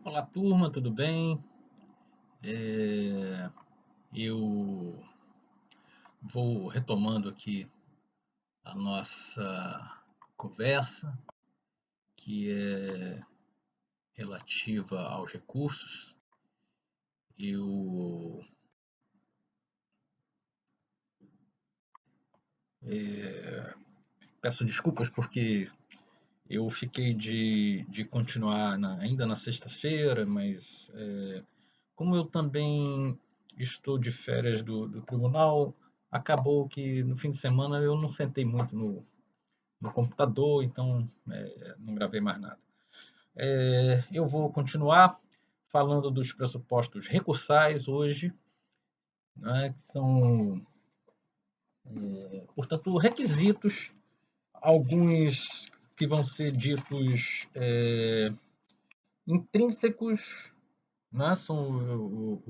Olá, turma, tudo bem? Eu vou retomando aqui a nossa conversa, que é relativa aos recursos. Eu peço desculpas porque eu fiquei de continuar ainda na sexta-feira, mas como eu também estou de férias do tribunal, acabou que no fim de semana eu não sentei muito no computador, então não gravei mais nada. Eu vou continuar falando dos pressupostos recursais hoje, né, que são, portanto, requisitos, alguns que vão ser ditos intrínsecos, né, são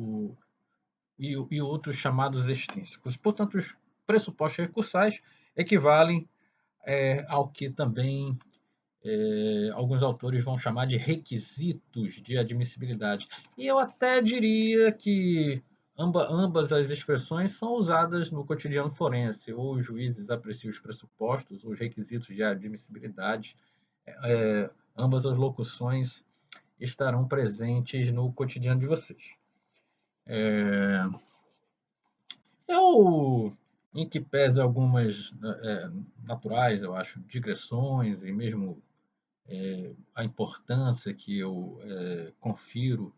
e outros chamados extrínsecos. Portanto, os pressupostos recursais equivalem ao que também alguns autores vão chamar de requisitos de admissibilidade. E eu até diria que ambas as expressões são usadas no cotidiano forense, ou os juízes apreciam os pressupostos, ou os requisitos de admissibilidade. Ambas as locuções estarão presentes no cotidiano de vocês. Eu, em que pese algumas naturais, eu acho, digressões e mesmo a importância que eu confiro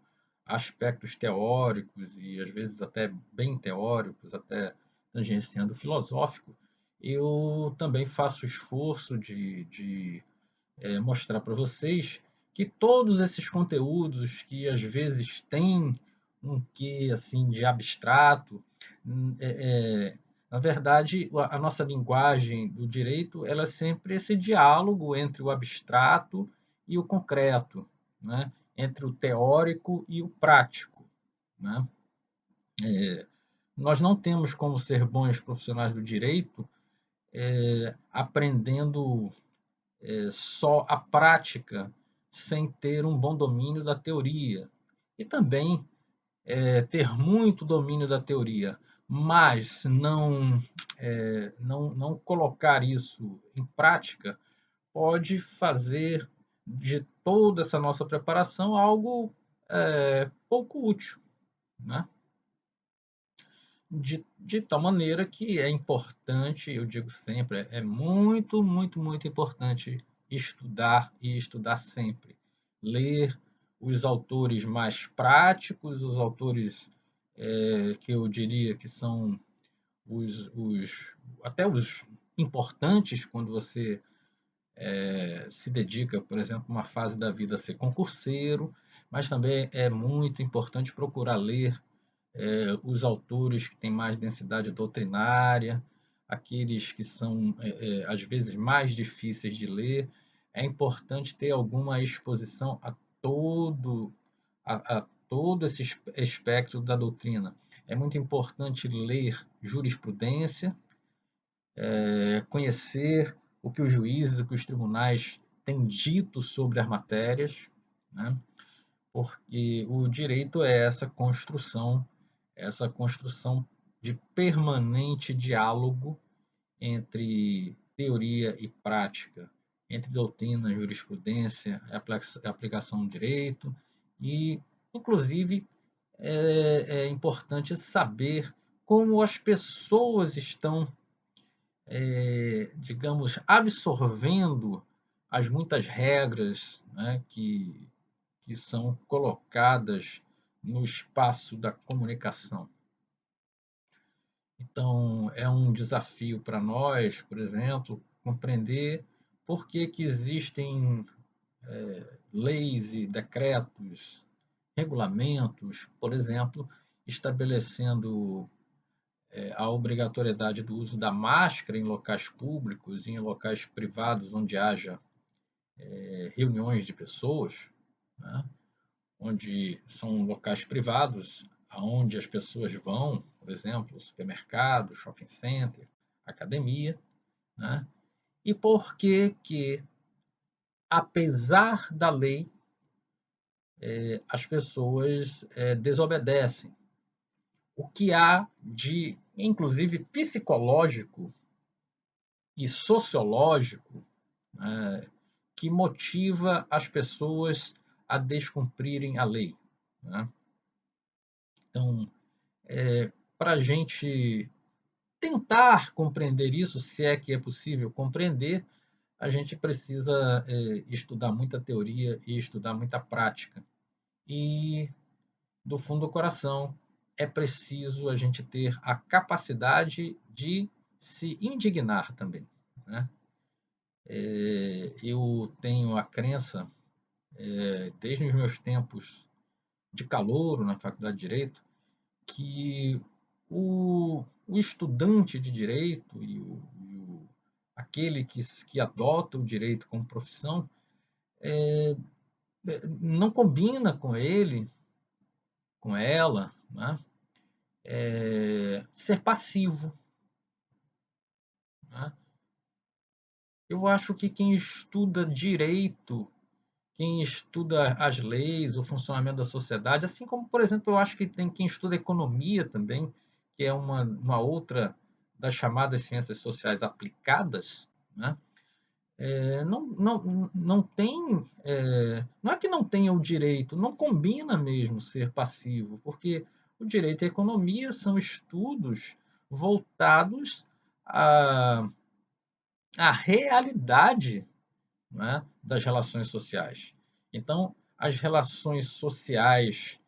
a aspectos teóricos e às vezes até bem teóricos, até tangenciando filosófico, eu também faço esforço de mostrar para vocês que todos esses conteúdos que às vezes têm um quê assim de abstrato, na verdade a nossa linguagem do direito ela é sempre esse diálogo entre o abstrato e o concreto, né? Entre o teórico e o prático, né? Nós não temos como ser bons profissionais do direito aprendendo só a prática sem ter um bom domínio da teoria. E também ter muito domínio da teoria, mas não colocar isso em prática, pode fazer de toda essa nossa preparação algo pouco útil, né? De tal maneira que é importante, eu digo sempre, é muito, muito, muito importante estudar e estudar sempre. Ler os autores mais práticos, os autores que eu diria que são até os importantes quando você se dedica, por exemplo, uma fase da vida a ser concurseiro, mas também é muito importante procurar ler os autores que têm mais densidade doutrinária, aqueles que são, às vezes, mais difíceis de ler. É importante ter alguma exposição a todo esse espectro da doutrina. É muito importante ler jurisprudência, conhecer o que os juízes, o que os tribunais têm dito sobre as matérias, né? Porque o direito é essa construção de permanente diálogo entre teoria e prática, entre doutrina, jurisprudência, aplicação do direito e, inclusive, é importante saber como as pessoas estão, digamos, absorvendo as muitas regras, né, que são colocadas no espaço da comunicação. Então, é um desafio para nós, por exemplo, compreender por que que existem leis e decretos, regulamentos, por exemplo, estabelecendo a obrigatoriedade do uso da máscara em locais públicos e em locais privados onde haja reuniões de pessoas, né? Onde são locais privados, aonde as pessoas vão, por exemplo, supermercado, shopping center, academia, né? E por que que, apesar da lei, as pessoas desobedecem. O que há de, inclusive, psicológico e sociológico, né, que motiva as pessoas a descumprirem a lei, né? Então, para a gente tentar compreender isso, se é que é possível compreender, a gente precisa estudar muita teoria e estudar muita prática. E, do fundo do coração, é preciso a gente ter a capacidade de se indignar também, né? Eu tenho a crença, desde os meus tempos de calouro na Faculdade de Direito, que o estudante de direito aquele que adota o direito como profissão não combina com ele, com ela, né? Ser passivo, né? Eu acho que quem estuda direito, quem estuda as leis, o funcionamento da sociedade, assim como, por exemplo, eu acho que tem quem estuda economia também, que é uma outra das chamadas ciências sociais aplicadas, né? Não tem, não é que não tenha o direito, não combina mesmo ser passivo, porque o direito e a economia são estudos voltados à, à realidade, né, das relações sociais. Então, as relações sociais,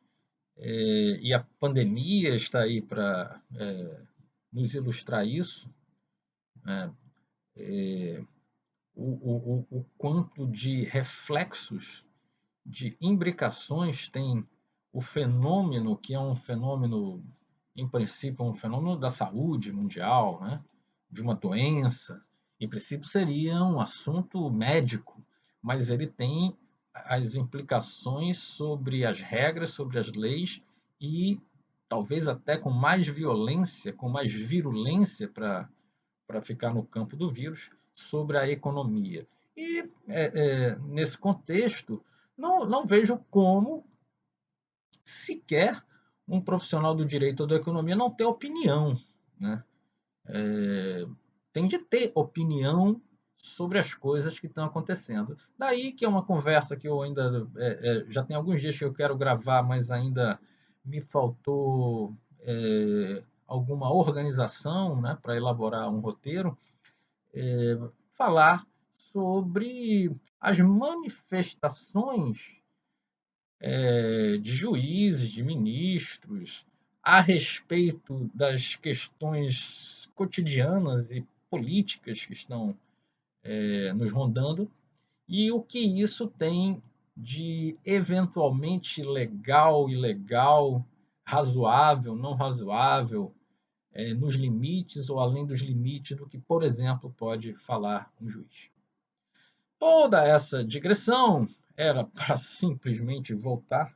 e a pandemia está aí para nos ilustrar isso, né? O quanto de reflexos, de imbricações tem o fenômeno, que é um fenômeno, em princípio, um fenômeno da saúde mundial, né? De uma doença. Em princípio, seria um assunto médico, mas ele tem as implicações sobre as regras, sobre as leis e talvez até com mais violência, com mais virulência para ficar no campo do vírus, sobre a economia. E, nesse contexto, não vejo como sequer um profissional do direito ou da economia não ter opinião, né? Tem de ter opinião sobre as coisas que estão acontecendo. Daí que é uma conversa que eu ainda já tem alguns dias que eu quero gravar, mas ainda me faltou alguma organização, né, para elaborar um roteiro, falar sobre as manifestações de juízes, de ministros, a respeito das questões cotidianas e políticas que estão nos rondando e o que isso tem de eventualmente legal, ilegal, razoável, não razoável, nos limites ou além dos limites do que, por exemplo, pode falar um juiz. Toda essa digressão era para simplesmente voltar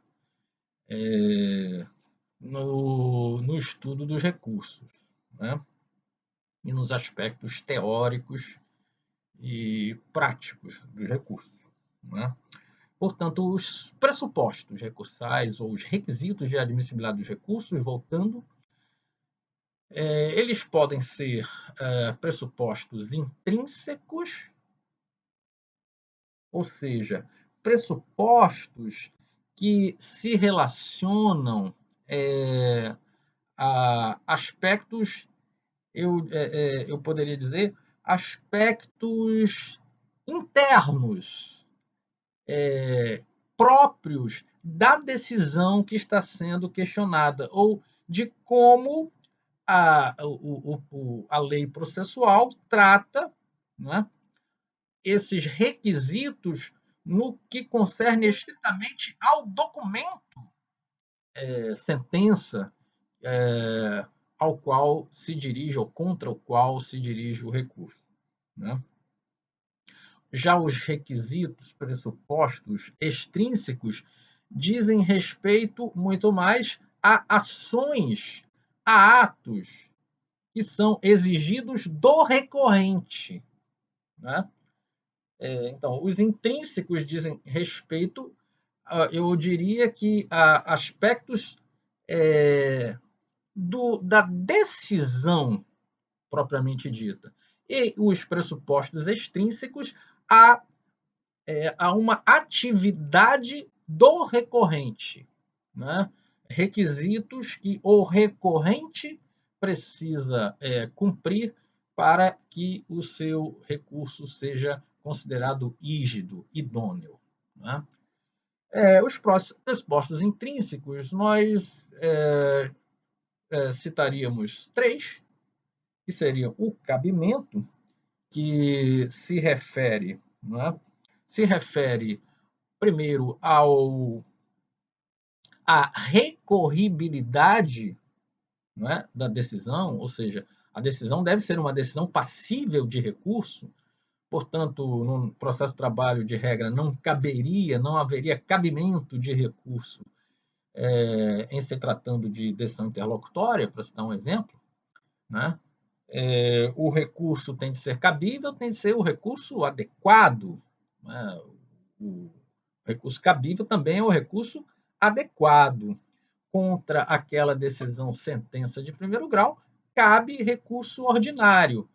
no estudo dos recursos, né? E nos aspectos teóricos e práticos dos recursos, né? Portanto, os pressupostos recursais ou os requisitos de admissibilidade dos recursos, voltando, eles podem ser pressupostos intrínsecos, ou seja, pressupostos que se relacionam a aspectos, eu poderia dizer, aspectos internos, próprios da decisão que está sendo questionada, ou de como a lei processual trata, né, esses requisitos no que concerne estritamente ao documento, sentença, ao qual se dirige ou contra o qual se dirige o recurso, né? Já os requisitos, pressupostos extrínsecos dizem respeito muito mais a ações, a atos que são exigidos do recorrente, né? Então, os intrínsecos dizem respeito eu diria que aspectos da decisão propriamente dita e os pressupostos extrínsecos a, a uma atividade do recorrente, né? Requisitos que o recorrente precisa cumprir para que o seu recurso seja considerado rígido, idôneo, né? Os pressupostos intrínsecos, nós citaríamos três, que seriam o cabimento, que se refere, né, se refere primeiro à recorribilidade, né, da decisão, ou seja, a decisão deve ser uma decisão passível de recurso, portanto, no processo de trabalho de regra não haveria cabimento de recurso em se tratando de decisão interlocutória, para citar um exemplo, né? O recurso tem de ser cabível, tem de ser o recurso adequado, né? O recurso cabível também é o recurso adequado. Contra aquela decisão, sentença de primeiro grau, cabe recurso ordinário,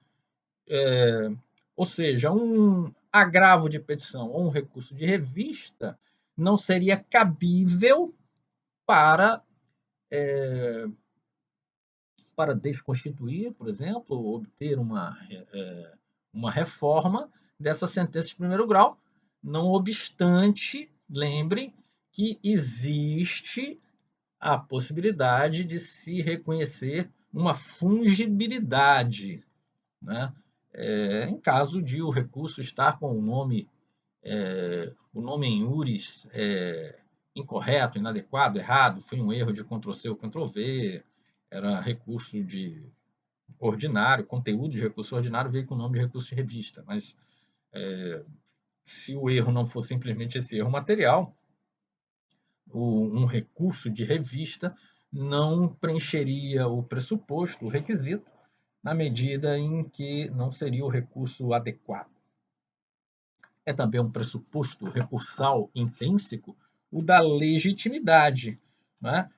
ou seja, um agravo de petição ou um recurso de revista não seria cabível para para desconstituir, por exemplo, obter uma reforma dessa sentença de primeiro grau, não obstante, lembrem que existe a possibilidade de se reconhecer uma fungibilidade, né? Em caso de o recurso estar com o nome em iuris incorreto, inadequado, errado, foi um erro de Ctrl+C ou Ctrl+V, era recurso de ordinário, conteúdo de recurso ordinário veio com o nome de recurso de revista, mas se o erro não for simplesmente esse erro material, um recurso de revista não preencheria o pressuposto, o requisito, na medida em que não seria o recurso adequado. É também um pressuposto recursal intrínseco o da legitimidade, né?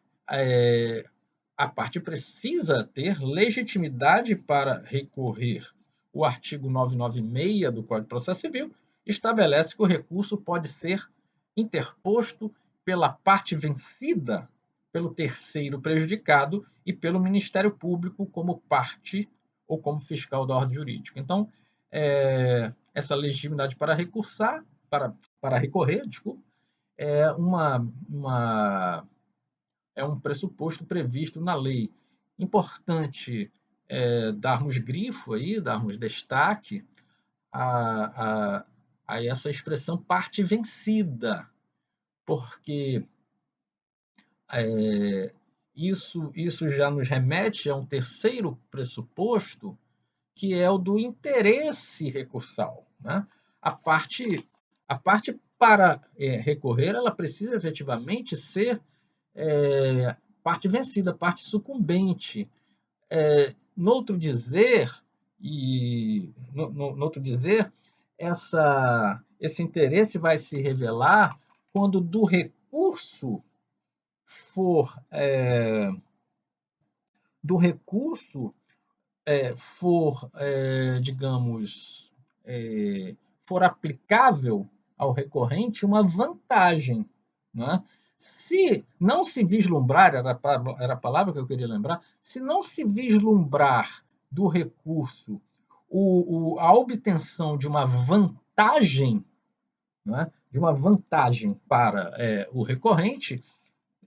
A parte precisa ter legitimidade para recorrer. O artigo 996 do Código de Processo Civil estabelece que o recurso pode ser interposto pela parte vencida, pelo terceiro prejudicado e pelo Ministério Público como parte ou como fiscal da ordem jurídica. Então, essa legitimidade para recursar, para recorrer, desculpa, é um pressuposto previsto na lei. Importante darmos grifo aí, darmos destaque a essa expressão parte vencida, porque isso já nos remete a um terceiro pressuposto, que é o do interesse recursal, né? A parte para recorrer, ela precisa efetivamente ser parte vencida, parte sucumbente. No outro dizer, esse interesse vai se revelar quando do recurso for digamos, for aplicável ao recorrente uma vantagem, né? Se não se vislumbrar, era a palavra que eu queria lembrar, se não se vislumbrar do recurso a obtenção de uma vantagem, né? De uma vantagem para o recorrente,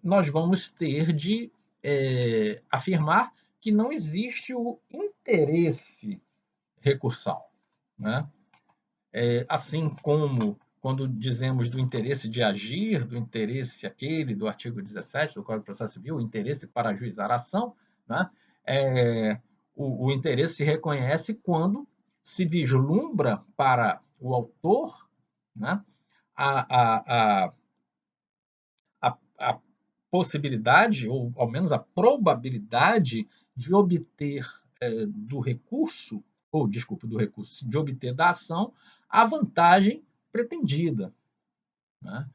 nós vamos ter de afirmar que não existe o interesse recursal, né? Assim como quando dizemos do interesse de agir, do interesse aquele do artigo 17 do Código de Processo Civil, o interesse para ajuizar a ação, né? O interesse se reconhece quando se vislumbra para o autor, né, a possibilidade, ou ao menos a probabilidade de obter do recurso, ou desculpa, do recurso, de obter da ação a vantagem pretendida, né?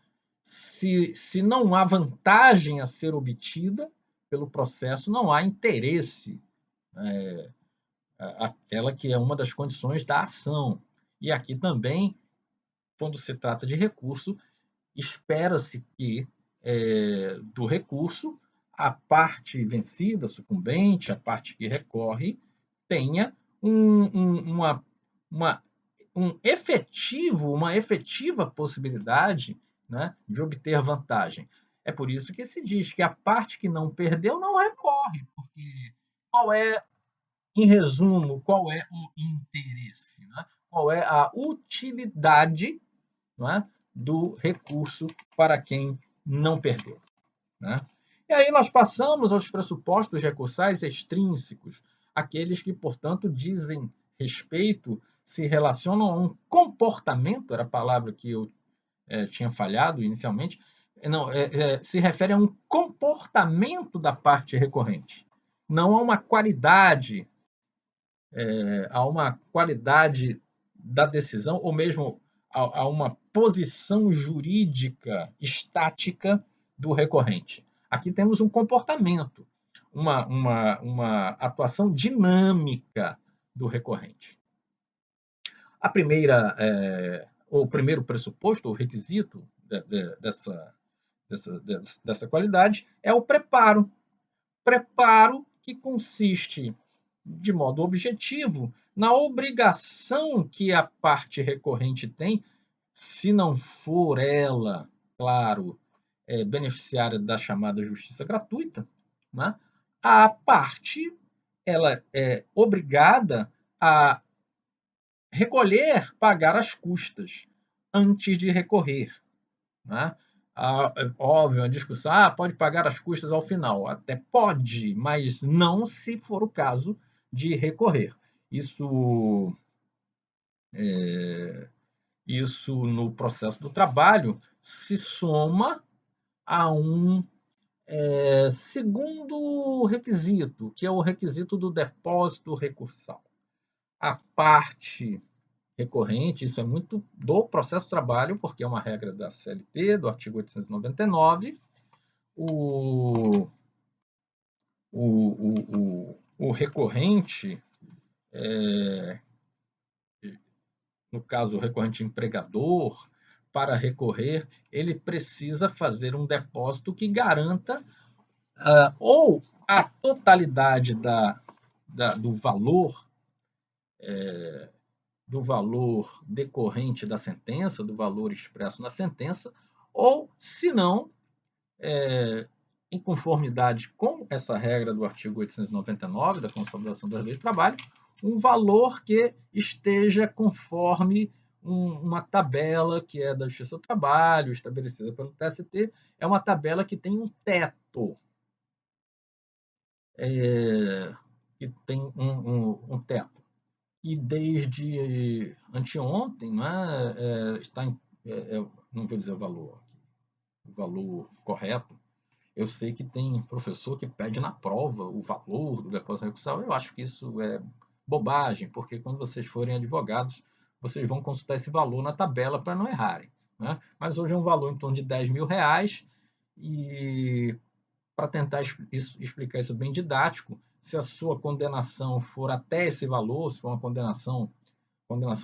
Se não há vantagem a ser obtida pelo processo, não há interesse, aquela que é uma das condições da ação. E aqui também, quando se trata de recurso, espera-se que do recurso a parte vencida, sucumbente, a parte que recorre, tenha uma uma efetiva possibilidade, né, de obter vantagem. É por isso que se diz que a parte que não perdeu não recorre, porque qual é, em resumo, qual é o interesse, né? Qual é a utilidade, né, do recurso para quem não perdeu, né? E aí nós passamos aos pressupostos recursais extrínsecos, aqueles que, portanto, dizem respeito, se relacionam a um comportamento, era a palavra que eu tinha falhado inicialmente, não, se refere a um comportamento da parte recorrente, não a uma qualidade da decisão, ou mesmo a uma posição jurídica estática do recorrente. Aqui temos um comportamento, uma atuação dinâmica do recorrente. O primeiro pressuposto, ou requisito dessa qualidade, é o preparo. Preparo que consiste, de modo objetivo, na obrigação que a parte recorrente tem, se não for ela, claro, beneficiária da chamada justiça gratuita, né? A parte ela é obrigada a recolher, pagar as custas antes de recorrer, né? Óbvio, a discussão, pode pagar as custas ao final. Até pode, mas não se for o caso de recorrer. Isso no processo do trabalho se soma a um segundo requisito, que é o requisito do depósito recursal. A parte recorrente, isso é muito do processo do trabalho, porque é uma regra da CLT, do artigo 899, o, o recorrente, no caso o recorrente empregador, para recorrer, ele precisa fazer um depósito que garanta ou a totalidade do valor decorrente da sentença, do valor expresso na sentença, ou, se não, em conformidade com essa regra do artigo 899 da Consolidação das Leis do Trabalho, um valor que esteja conforme uma tabela que é da Justiça do Trabalho, estabelecida pelo TST, é uma tabela que tem um teto. Que tem um teto. E desde anteontem, né, está em, não vou dizer o valor correto. Eu sei que tem professor que pede na prova o valor do depósito recursal. Eu acho que isso é bobagem, porque quando vocês forem advogados, vocês vão consultar esse valor na tabela para não errarem, né? Mas hoje é um valor em torno de R$ 10.000 e para tentar explicar isso bem didático, se a sua condenação for até esse valor, se for uma condenação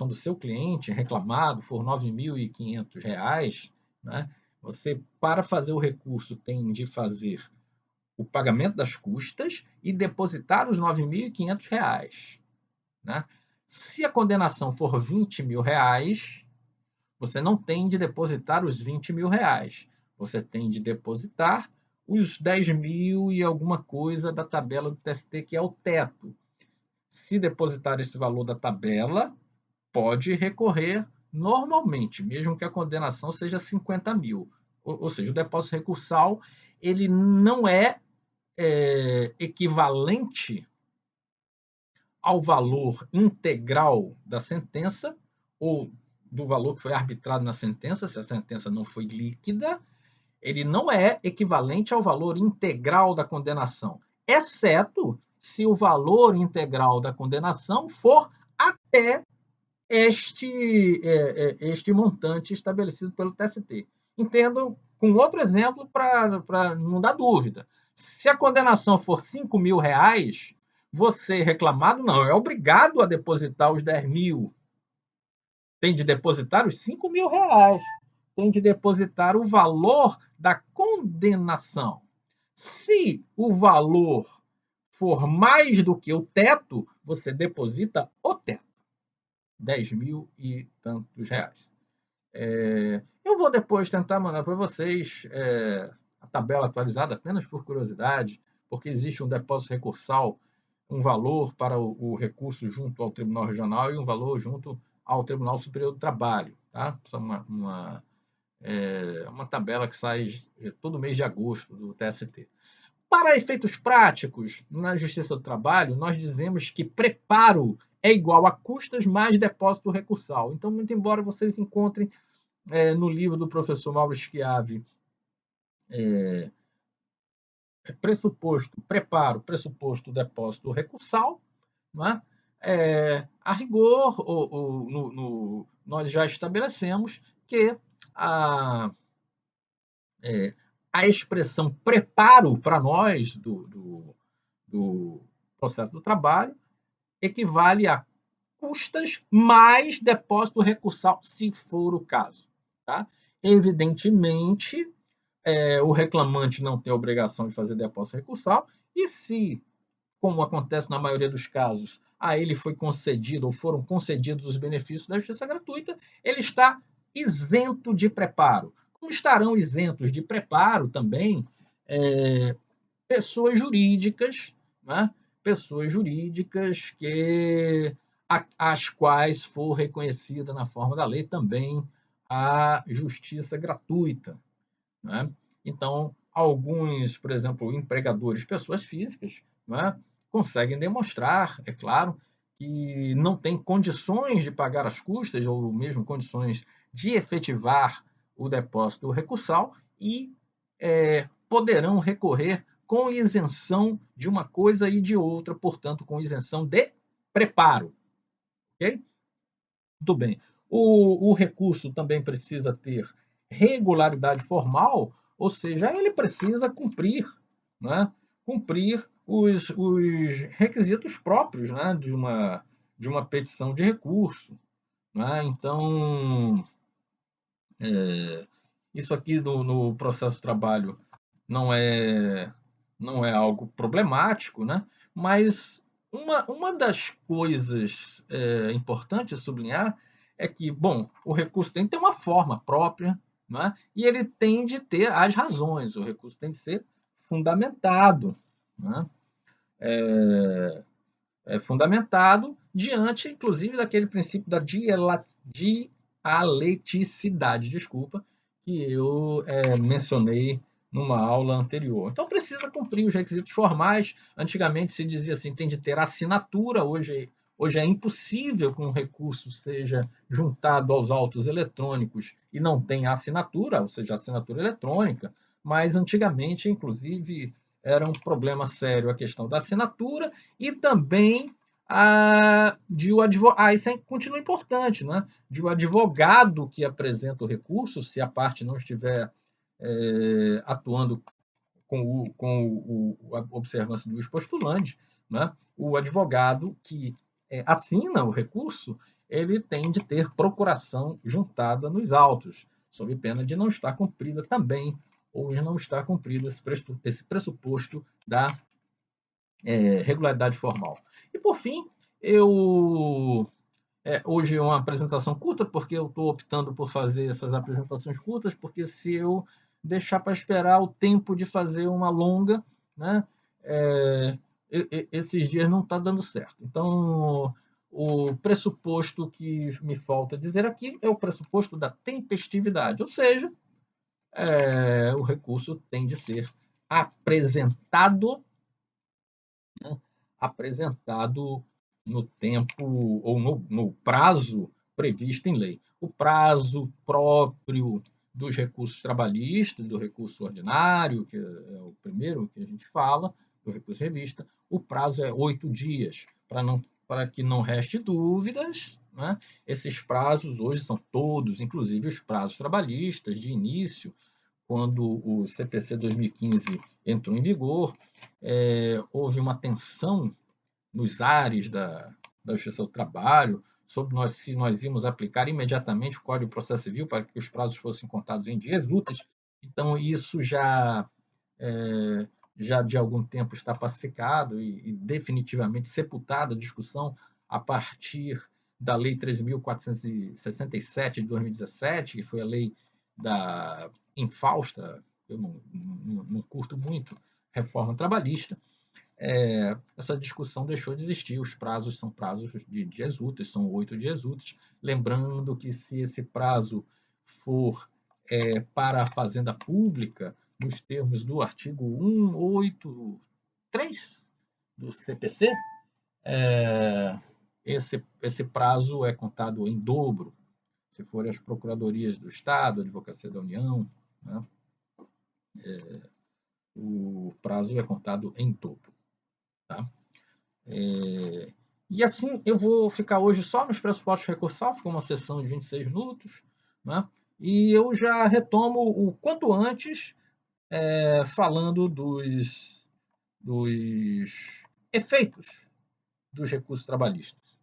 do seu cliente reclamado, for R$ 9.500, né? Você, para fazer o recurso, tem de fazer o pagamento das custas e depositar os R$ 9.500, né? Se a condenação for R$ 20.000, você não tem de depositar os R$ 20.000. Você tem de depositar os 10.000 e alguma coisa da tabela do TST, que é o teto. Se depositar esse valor da tabela, pode recorrer normalmente, mesmo que a condenação seja 50.000. Ou seja, o depósito recursal ele não é equivalente ao valor integral da sentença ou do valor que foi arbitrado na sentença, se a sentença não foi líquida, ele não é equivalente ao valor integral da condenação, exceto se o valor integral da condenação for até este montante estabelecido pelo TST. Entendam com outro exemplo para não dar dúvida. Se a condenação for R$ 5.000, você reclamado não, é obrigado a depositar os 10.000. Tem de depositar os R$ 5.000. Tem de depositar o valor da condenação. Se o valor for mais do que o teto, você deposita o teto. 10.000 e tantos reais. Eu vou depois tentar mandar para vocês a tabela atualizada, apenas por curiosidade, porque existe um depósito recursal, um valor para o recurso junto ao Tribunal Regional e um valor junto ao Tribunal Superior do Trabalho. Tá? Isso é uma tabela que sai todo mês de agosto do TST. Para efeitos práticos, na Justiça do Trabalho, nós dizemos que preparo é igual a custas mais depósito recursal. Então, muito embora vocês encontrem no livro do professor Mauro Schiavi, preparo, pressuposto, depósito recursal, né? A rigor, nós já estabelecemos que a expressão preparo para nós do processo do trabalho equivale a custas mais depósito recursal, se for o caso. Tá? Evidentemente, o reclamante não tem a obrigação de fazer depósito recursal, e se, como acontece na maioria dos casos, a ele foi concedido ou foram concedidos os benefícios da justiça gratuita, ele está isento de preparo. Como estarão isentos de preparo também pessoas jurídicas, né? Pessoas jurídicas as quais for reconhecida na forma da lei também a justiça gratuita. Né? Então, alguns, por exemplo, empregadores, pessoas físicas, né, conseguem demonstrar, é claro, que não têm condições de pagar as custas ou mesmo condições de efetivar o depósito recursal e poderão recorrer com isenção de uma coisa e de outra, portanto, com isenção de preparo. Ok? Muito bem. O recurso também precisa ter regularidade formal, ou seja, ele precisa cumprir, né? Cumprir os requisitos próprios, né? de uma petição de recurso. Né? Então, isso aqui no processo de trabalho não é algo problemático, né? Mas uma das coisas importantes a sublinhar é que, bom, o recurso tem que ter uma forma própria, né? E ele tem de ter as razões, o recurso tem de ser fundamentado, né? É fundamentado diante, inclusive, daquele princípio da dialeticidade, desculpa, que eu mencionei numa aula anterior. Então, precisa cumprir os requisitos formais. Antigamente se dizia assim, tem de ter assinatura. Hoje é impossível que um recurso seja juntado aos autos eletrônicos e não tenha assinatura, ou seja, assinatura eletrônica. Mas antigamente, inclusive, era um problema sério a questão da assinatura e também de o advogado. Isso continua importante, né? De o advogado que apresenta o recurso, se a parte não estiver atuando com a observância dos postulantes, né? O advogado que assina o recurso, ele tem de ter procuração juntada nos autos, sob pena de não estar cumprida também, ou de não estar cumprido esse pressuposto da regularidade formal. E, por fim, hoje é uma apresentação curta, porque eu estou optando por fazer essas apresentações curtas, porque se eu deixar para esperar o tempo de fazer uma longa, né, esses dias não está dando certo. Então, o pressuposto que me falta dizer aqui é o pressuposto da tempestividade, ou seja, o recurso tem de ser apresentado no tempo ou no prazo previsto em lei. O prazo próprio dos recursos trabalhistas, do recurso ordinário, que é o primeiro que a gente fala, do recurso revista, o prazo é 8 dias, para que não reste dúvidas, né? Esses prazos hoje são todos, inclusive os prazos trabalhistas de início, quando o CPC 2015 entrou em vigor, houve uma tensão nos ares da Justiça do Trabalho sobre se nós íamos aplicar imediatamente o Código de Processo Civil para que os prazos fossem contados em dias úteis. Então, isso já de algum tempo está pacificado e definitivamente sepultada a discussão a partir da Lei 13.467 de 2017, que foi a lei da infausta, eu não curto muito, reforma trabalhista. Essa discussão deixou de existir. Os prazos são prazos de dias úteis, são 8 dias úteis. Lembrando que se esse prazo for para a fazenda pública, nos termos do artigo 183 do CPC, esse prazo é contado em dobro, se forem as procuradorias do Estado, a Advocacia da União, né? O prazo é contado em dobro. Tá? E assim, eu vou ficar hoje só nos pressupostos recursal, ficou uma sessão de 26 minutos, né? E eu já retomo o quanto antes, falando dos efeitos dos recursos trabalhistas.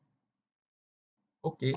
Ok.